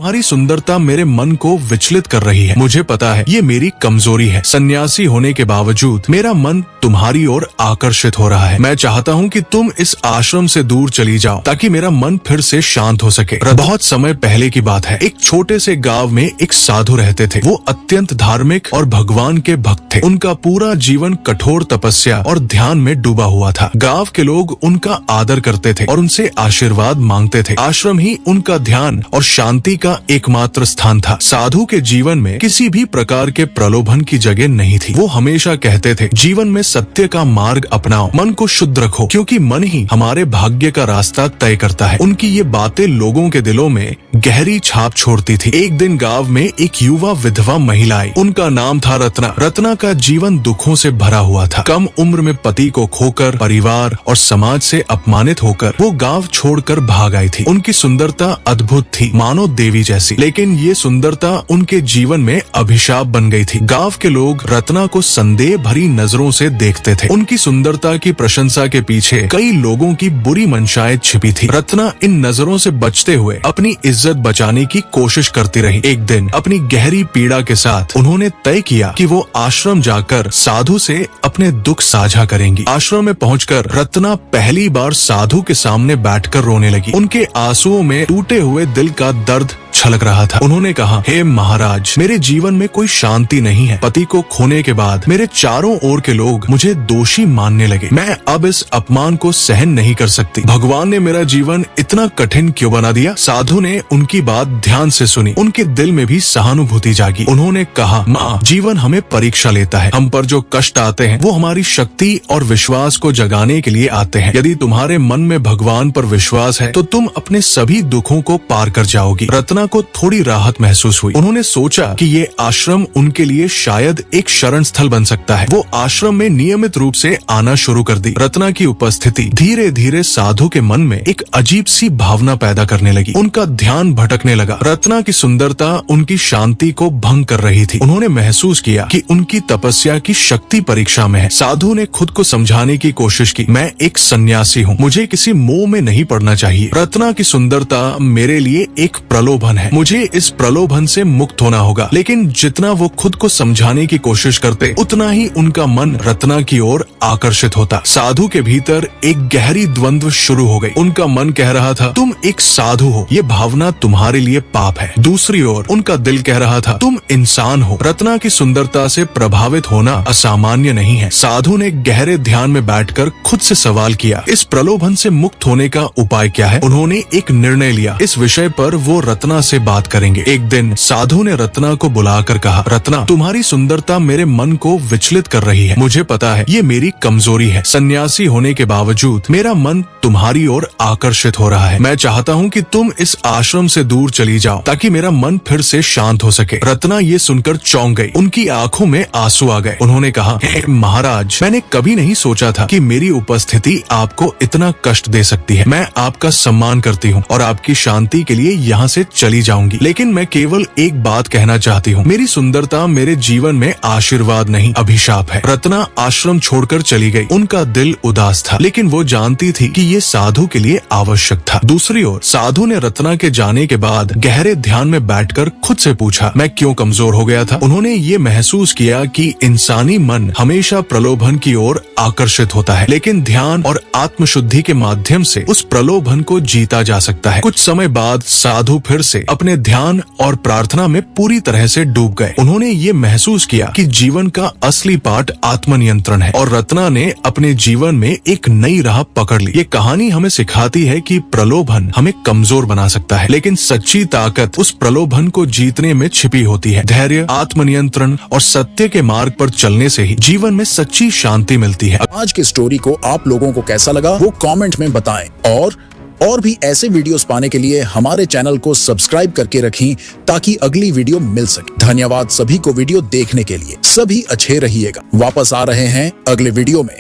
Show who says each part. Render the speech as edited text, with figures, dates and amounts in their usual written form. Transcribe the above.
Speaker 1: तुम्हारी सुंदरता मेरे मन को विचलित कर रही है। मुझे पता है ये मेरी कमजोरी है। सन्यासी होने के बावजूद मेरा मन तुम्हारी ओर आकर्षित हो रहा है। मैं चाहता हूँ कि तुम इस आश्रम से दूर चली जाओ ताकि मेरा मन फिर से शांत हो सके। बहुत समय पहले की बात है। एक छोटे से गांव में एक साधु रहते थे। वो अत्यंत धार्मिक और भगवान के भक्त थे। उनका पूरा जीवन कठोर तपस्या और ध्यान में डूबा हुआ था। गांव के लोग उनका आदर करते थे और उनसे आशीर्वाद मांगते थे। आश्रम ही उनका ध्यान और शांति का एकमात्र स्थान था। साधु के जीवन में किसी भी प्रकार के प्रलोभन की जगह नहीं थी। वो हमेशा कहते थे, जीवन में सत्य का मार्ग अपनाओ, मन को शुद्ध रखो, क्योंकि मन ही हमारे भाग्य का रास्ता तय करता है। उनकी ये बातें लोगों के दिलों में गहरी छाप छोड़ती थी। एक दिन गांव में एक युवा विधवा महिला आई। उनका नाम था रत्ना। रत्ना का जीवन दुखों से भरा हुआ था। कम उम्र में पति को खोकर, परिवार और समाज से अपमानित होकर वो गांव छोड़कर भाग आई थी। उनकी सुंदरता अद्भुत थी, मानो देवी जैसी। लेकिन ये सुंदरता उनके जीवन में अभिशाप बन गई थी। गांव के लोग रत्ना को संदेह भरी नजरों से देखते थे। उनकी सुंदरता की प्रशंसा के पीछे कई लोगों की बुरी मंशाएं छिपी थी। रत्ना इन नजरों से बचते हुए अपनी इज्जत बचाने की कोशिश करती रही। एक दिन अपनी गहरी पीड़ा के साथ उन्होंने तय किया कि वो आश्रम जाकर साधु से अपने दुख साझा करेंगी। आश्रम में पहुंचकर रत्ना पहली बार साधु के सामने बैठकर रोने लगी। उनके आंसुओं में टूटे हुए दिल का दर्द छलक रहा था। उन्होंने कहा, हे महाराज, मेरे जीवन में कोई शांति नहीं है। पति को खोने के बाद मेरे चारों ओर के लोग मुझे दोषी मानने लगे। मैं अब इस अपमान को सहन नहीं कर सकती। भगवान ने मेरा जीवन इतना कठिन क्यों बना दिया? साधु ने उनकी बात ध्यान से सुनी। उनके दिल में भी सहानुभूति जागी। उन्होंने कहा, माँ, जीवन हमें परीक्षा लेता है। हम पर जो कष्ट आते हैं वो हमारी शक्ति और विश्वास को जगाने के लिए आते हैं। यदि तुम्हारे मन में भगवान पर विश्वास है तो तुम अपने सभी दुखों को पार कर जाओगी। रत्ना को थोड़ी राहत महसूस हुई। उन्होंने सोचा कि ये आश्रम उनके लिए शायद एक शरण स्थल बन सकता है। वो आश्रम में नियमित रूप से आना शुरू कर दी। रत्ना की उपस्थिति धीरे धीरे साधु के मन में एक अजीब सी भावना पैदा करने लगी। उनका ध्यान भटकने लगा। रत्ना की सुंदरता उनकी शांति को भंग कर रही थी। उन्होंने महसूस किया कि उनकी तपस्या की शक्ति परीक्षा में है। साधु ने खुद को समझाने की कोशिश की, मैं एक सन्यासी हूँ, मुझे किसी मोह में नहीं पड़ना चाहिए। रत्ना की सुंदरता मेरे लिए एक प्रलोभन है। मुझे इस प्रलोभन से मुक्त होना होगा। लेकिन जितना वो खुद को समझाने की कोशिश करते, उतना ही उनका मन रत्ना की ओर आकर्षित होता। साधु के भीतर एक गहरी द्वंद्व शुरू हो गई। उनका मन कह रहा था, तुम एक साधु हो, ये भावना तुम्हारे लिए पाप है। दूसरी ओर उनका दिल कह रहा था, तुम इंसान हो, रत्ना की सुंदरता से प्रभावित होना असामान्य नहीं है। साधु ने गहरे ध्यान में बैठकर खुद से सवाल किया, इस प्रलोभन से मुक्त होने का उपाय क्या है? उन्होंने एक निर्णय लिया। इस विषय पर वो रत्ना से बात करेंगे। एक दिन साधु ने रत्ना को बुलाकर कहा, रत्ना, तुम्हारी सुंदरता मेरे मन को विचलित कर रही है। मुझे पता है ये मेरी कमजोरी है। सन्यासी होने के बावजूद मेरा मन तुम्हारी ओर आकर्षित हो रहा है। मैं चाहता हूँ कि तुम इस आश्रम से दूर चली जाओ ताकि मेरा मन फिर से शांत हो सके। रत्ना ये सुनकर चौंक गई। उनकी आंखों में आंसू आ गए। उन्होंने कहा, हे महाराज, मैंने कभी नहीं सोचा था कि मेरी उपस्थिति आपको इतना कष्ट दे सकती है। मैं आपका सम्मान करती हूँ और आपकी शांति के लिए यहाँ से चली जाऊंगी। लेकिन मैं केवल एक बात कहना चाहती हूँ, मेरी सुंदरता मेरे जीवन में आशीर्वाद नहीं, अभिशाप है। रत्ना आश्रम छोड़कर चली गई। उनका दिल उदास था, लेकिन वो जानती थी कि ये साधु के लिए आवश्यक था। दूसरी ओर साधु ने रत्ना के जाने के बाद गहरे ध्यान में बैठकर खुद से पूछा, मैं क्यों कमजोर हो गया था? उन्होंने ये महसूस किया कि इंसानी मन हमेशा प्रलोभन की ओर आकर्षित होता है, लेकिन ध्यान और आत्मशुद्धि के माध्यम से उस प्रलोभन को जीता जा सकता है। कुछ समय बाद साधु फिर से अपने ध्यान और प्रार्थना में पूरी तरह से डूब गए। उन्होंने ये महसूस किया कि जीवन का असली पाठ आत्मनियंत्रण है और रत्ना ने अपने जीवन में एक नई राह पकड़ ली। ये कहानी हमें सिखाती है कि प्रलोभन हमें कमजोर बना सकता है, लेकिन सच्ची ताकत उस प्रलोभन को जीतने में छिपी होती है। धैर्य, आत्मनियंत्रण और सत्य के मार्ग पर चलने से ही जीवन में सच्ची शांति मिलती है।
Speaker 2: आज की स्टोरी को आप लोगों को कैसा लगा वो कमेंट में बताएं और भी ऐसे वीडियोस पाने के लिए हमारे चैनल को सब्सक्राइब करके रखें ताकि अगली वीडियो मिल सके। धन्यवाद सभी को वीडियो देखने के लिए। सभी अच्छे रहिएगा। वापस आ रहे हैं अगले वीडियो में।